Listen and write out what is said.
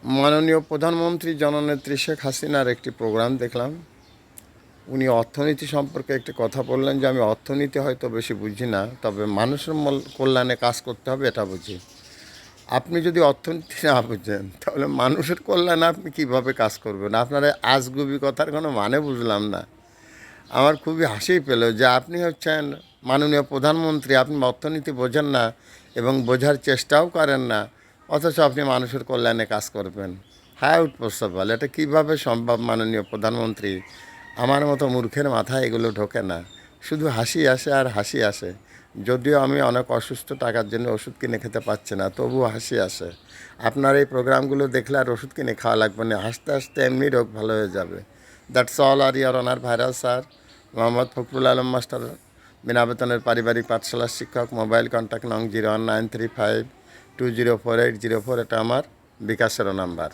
মাননীয় প্রধানমন্ত্রী জননেত্রী শেখ হাসিনার একটি প্রোগ্রাম দেখলাম। উনি অর্থনীতি সম্পর্কে একটি কথা বললেন যে আমি অর্থনীতি হয়তো বেশি বুঝি না, তবে মানুষের কল্যাণে কাজ করতে হবে এটা বুঝি। আপনি যদি অর্থনীতি না বুঝেন তাহলে মানুষের কল্যাণে আপনি কীভাবে কাজ করবেন? আপনার এই আজগুবি কথার কোনো মানে বুঝলাম না। আমার খুবই হাসি পেল যে আপনি হচ্ছেন মাননীয় প্রধানমন্ত্রী, আপনি অর্থনীতি বোঝেন না এবং বোঝার চেষ্টাও করেন না, অথচ আপনি মানুষের কল্যাণে কাজ করবেন। How it possible? এটা কীভাবে সম্ভব মাননীয় প্রধানমন্ত্রী? আমার মতো মূর্খের মাথায় এগুলো ঢোকে না। শুধু হাসি আসে আর হাসি আসে। যদিও আমি অনেক অসুস্থ, টাকার জন্য ওষুধ কিনে খেতে পারছি না, তবুও হাসি আসে। আপনার এই প্রোগ্রামগুলো দেখলে আর ওষুধ কিনে খাওয়া লাগবে না, হাসতে হাসতে এমনি রোগ ভালো হয়ে যাবে। দ্যাটস অল আর your honour viral sir Mohammad Fakhrul Alam master, বিনা বেতনের পারিবারিক পাঠশালার শিক্ষক। মোবাইল কন্ট্যাক্ট নং 01935204804। এটা আমার বিকাশের নাম্বার।